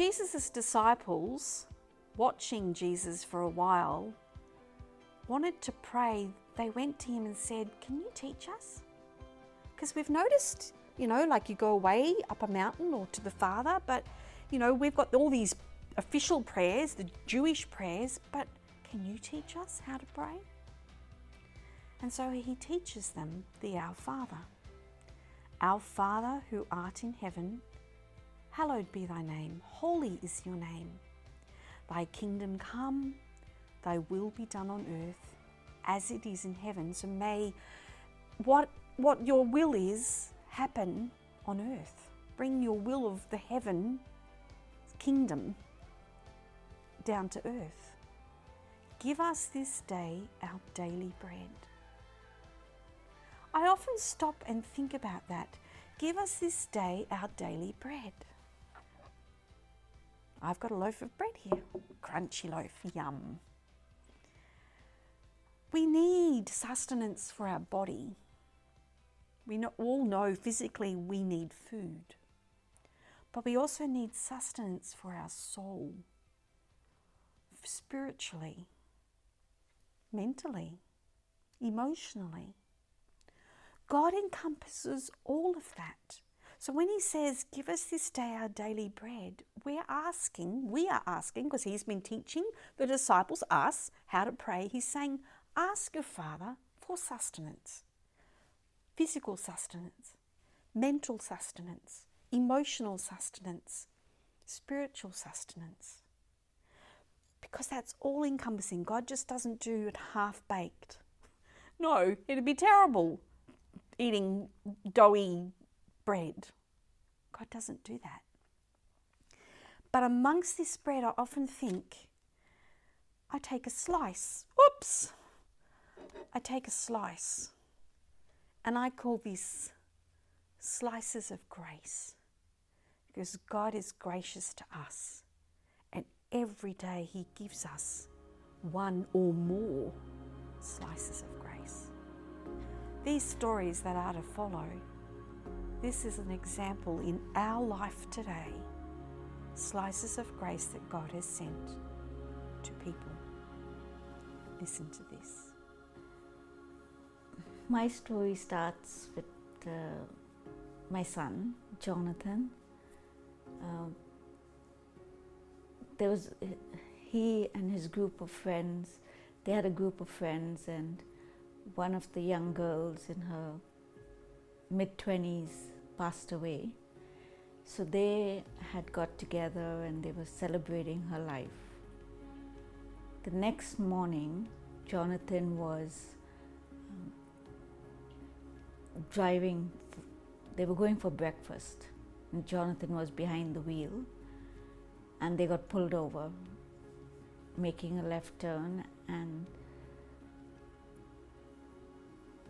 Jesus' disciples, watching Jesus for a while, wanted to pray. They went to him and said, "Can you teach us? Because we've noticed, like you go away up a mountain or to the Father, but, we've got all these official prayers, the Jewish prayers, but can you teach us how to pray?" And so he teaches them the Our Father. "Our Father who art in heaven, hallowed be thy name. Holy is your name. Thy kingdom come, thy will be done on earth as it is in heaven." So may what your will is happen on earth. Bring your will of the heaven kingdom down to earth. "Give us this day our daily bread." I often stop and think about that. Give us this day our daily bread. I've got a loaf of bread here, crunchy loaf, yum. We need sustenance for our body. We all know physically we need food, but we also need sustenance for our soul, spiritually, mentally, emotionally. God encompasses all of that. So when he says, "Give us this day our daily bread," we are asking, because he's been teaching the disciples, us, how to pray. He's saying, ask your Father for sustenance, physical sustenance, mental sustenance, emotional sustenance, spiritual sustenance. Because that's all encompassing. God just doesn't do it half-baked. No, it'd be terrible eating doughy bread. God doesn't do that. But amongst this bread, I often think, I take a slice. Oops! I take a slice. And I call these slices of grace. Because God is gracious to us. And every day he gives us one or more slices of grace. These stories that are to follow, this is an example in our life today, slices of grace that God has sent to people. Listen to this. My story starts with my son, Jonathan. He and his group of friends, they had a group of friends, and one of the young girls in her mid-20s passed away. So they had got together and they were celebrating her life. The next morning, Jonathan was driving, they were going for breakfast, and Jonathan was behind the wheel, and they got pulled over, making a left turn, and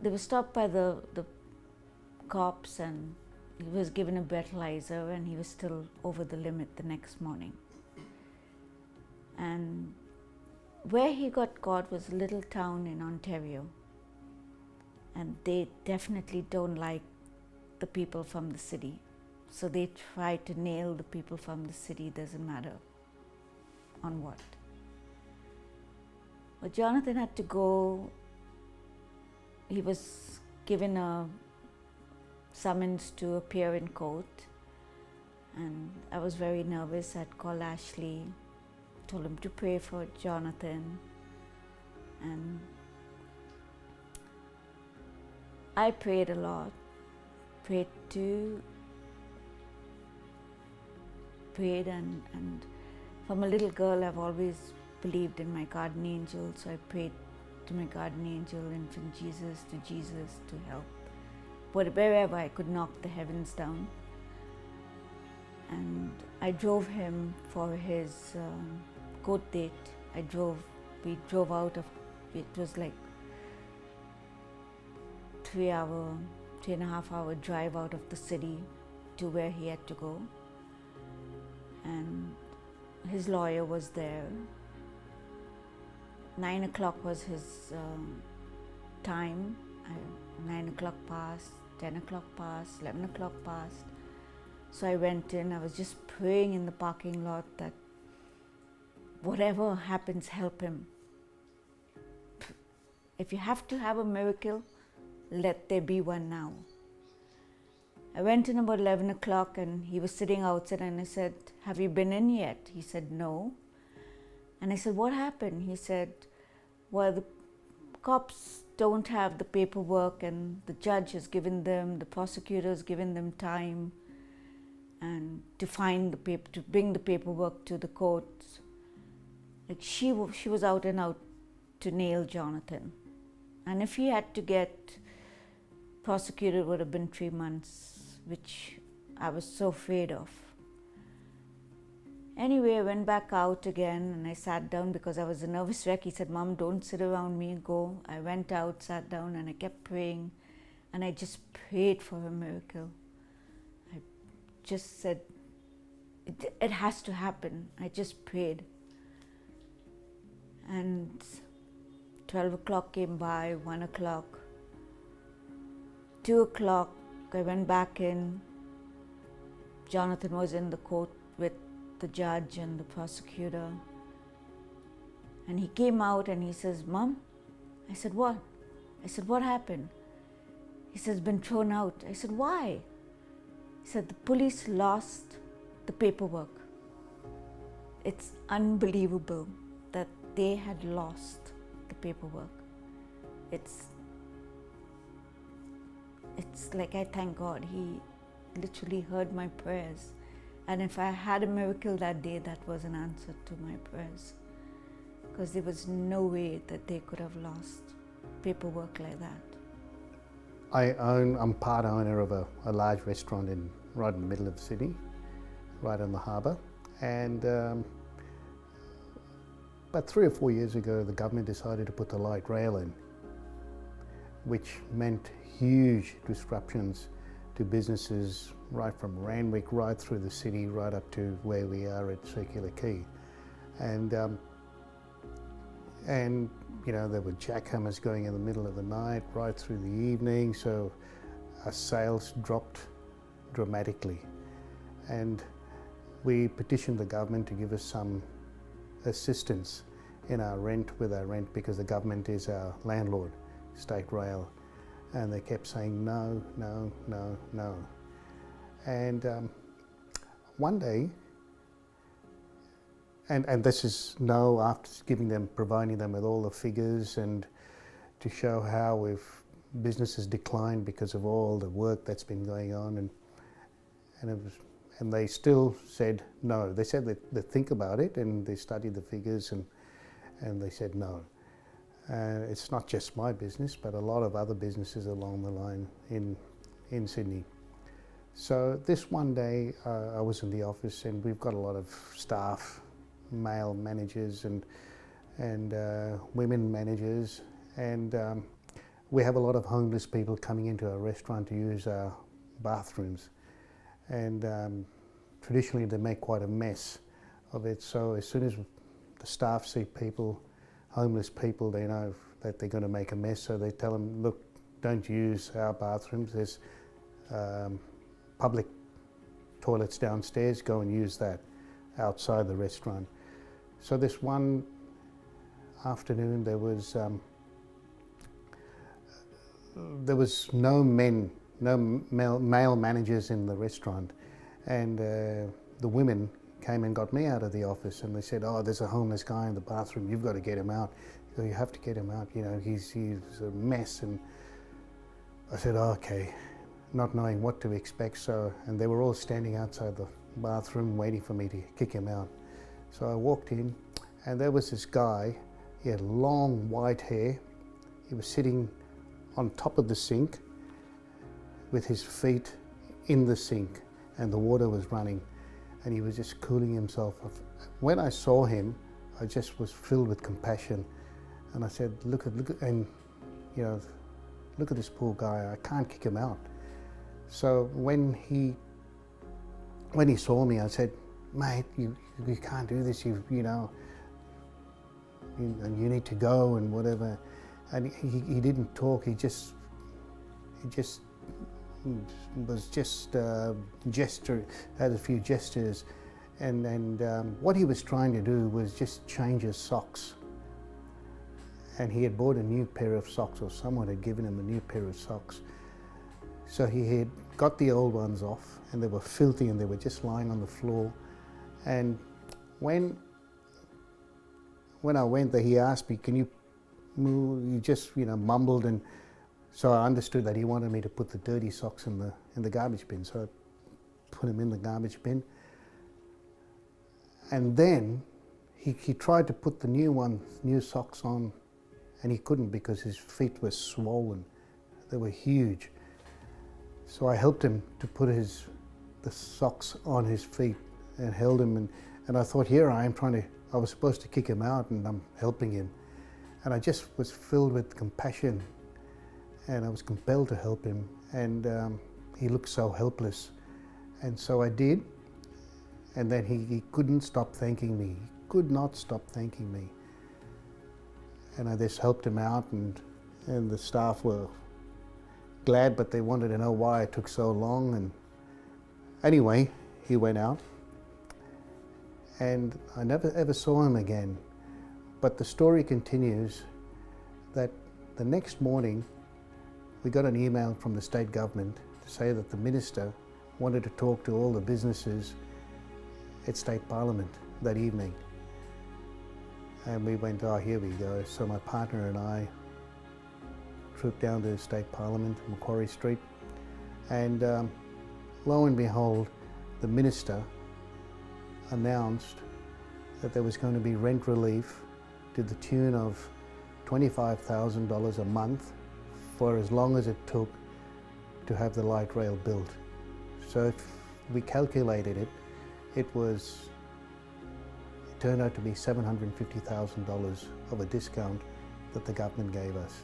they were stopped by the cops, and he was given a breathalyzer, and he was still over the limit the next morning. And where he got caught was a little town in Ontario, and they definitely don't like the people from the city. So they try to nail the people from the city, doesn't matter on what. But Jonathan had to go. He was given a summons to appear in court, and I was very nervous. I'd called Ashley, told him to pray for Jonathan, and I prayed a lot, prayed and from a little girl I've always believed in my guardian angel, so I prayed to my guardian angel, infant Jesus, to help. But wherever I could knock the heavens down. And I drove him for his court date. We drove out of, it was like 3.5 hour drive out of the city to where he had to go. And his lawyer was there. 9 o'clock was his time. 9 o'clock passed, 10 o'clock passed, 11 o'clock passed. So I went in, I was just praying in the parking lot that whatever happens, help him. If you have to have a miracle, let there be one now. I went in about 11 o'clock and he was sitting outside, and I said, have you been in yet? He said, no. And I said, what happened? He said, well, the cops don't have the paperwork, and the judge has given them, the prosecutor has given them time and to find the paper, to bring the paperwork to the courts. Like she was out and out to nail Jonathan. And if he had to get prosecuted, it would have been 3 months, which I was so afraid of. Anyway, I went back out again and I sat down because I was a nervous wreck. He said, Mom, don't sit around me, go. I went out, sat down, and I kept praying, and I just prayed for a miracle. I just said, it has to happen. I just prayed. And 12 o'clock came by, 1 o'clock, 2 o'clock, I went back in. Jonathan was in the court with the judge and the prosecutor. And he came out and he says, Mom? I said, what? I said, what happened? He says, been thrown out. I said, why? He said, the police lost the paperwork. It's unbelievable that they had lost the paperwork. It's like, I thank God, he literally heard my prayers. And if I had a miracle that day, that was an answer to my prayers. Because there was no way that they could have lost paperwork like that. I'm part owner of a large restaurant right in the middle of Sydney, right on the harbour. And about 3 or 4 years ago, the government decided to put the light rail in, which meant huge disruptions to businesses right from Randwick, right through the city, right up to where we are at Circular Quay. And you know, there were jackhammers going in the middle of the night, right through the evening, so our sales dropped dramatically. And we petitioned the government to give us some assistance in our rent, with our rent, because the government is our landlord, State Rail. And they kept saying no, no, no, no. And one day, and this is no after providing them with all the figures and to show how business has declined because of all the work that's been going on, and they still said no. They said that they think about it and they studied the figures and they said no. It's not just my business, but a lot of other businesses along the line in Sydney. So this one day I was in the office, and we've got a lot of staff, male managers and women managers, and we have a lot of homeless people coming into our restaurant to use our bathrooms, and traditionally they make quite a mess of it. So as soon as the staff see homeless people, they know that they're going to make a mess, so they tell them, look, don't use our bathrooms, there's public toilets downstairs, go and use that outside the restaurant. So this one afternoon there was no male managers in the restaurant, and the women came and got me out of the office, and they said, oh, there's a homeless guy in the bathroom, you've got to get him out. So you have to get him out, you know, he's a mess. And I said, oh, okay, not knowing what to expect. And they were all standing outside the bathroom waiting for me to kick him out. So I walked in, and there was this guy. He had long white hair. He was sitting on top of the sink with his feet in the sink, and the water was running, and he was just cooling himself off. When I saw him, I just was filled with compassion, and I said, look at, and you know, look at this poor guy, I can't kick him out. So when he saw me, I said, mate, you can't do this, you know, you need to go and whatever. And he didn't talk, he just was just had a few gestures, and what he was trying to do was just change his socks. And he had bought a new pair of socks, or someone had given him a new pair of socks. So he had got the old ones off, and they were filthy, and they were just lying on the floor. And when I went there, he asked me, "Can you move?" He just, mumbled, and so I understood that he wanted me to put the dirty socks in the garbage bin. So I put them in the garbage bin. And then he tried to put the new socks on, and he couldn't because his feet were swollen. They were huge. So I helped him to put the socks on his feet and held him, and I thought, here I am I was supposed to kick him out, and I'm helping him. And I just was filled with compassion, and I was compelled to help him, and he looked so helpless. And so I did, and then he couldn't stop thanking me. He could not stop thanking me. And I just helped him out, and the staff were glad, but they wanted to know why it took so long. And anyway, he went out, and I never ever saw him again. But the story continues that the next morning we got an email from the state government to say that the minister wanted to talk to all the businesses at State Parliament that evening. And we went, oh, here we go. So my partner and I trooped down to State Parliament, Macquarie Street, and lo and behold, the minister announced that there was going to be rent relief to the tune of $25,000 a month for as long as it took to have the light rail built. So if we calculated it, it turned out to be $750,000 of a discount that the government gave us.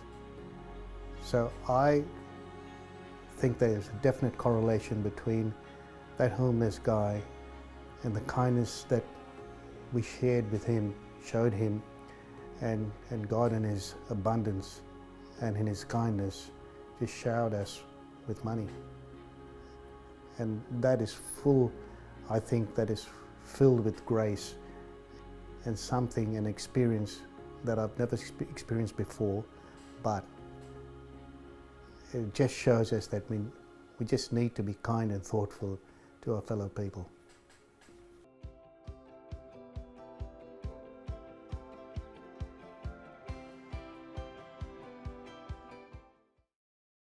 So I think there's a definite correlation between that homeless guy and the kindness that we shared with him, showed him, and God in His abundance and in His kindness just showered us with money. And that is full, I think that is filled with grace and something, an experience that I've never experienced before, but it just shows us that we just need to be kind and thoughtful to our fellow people.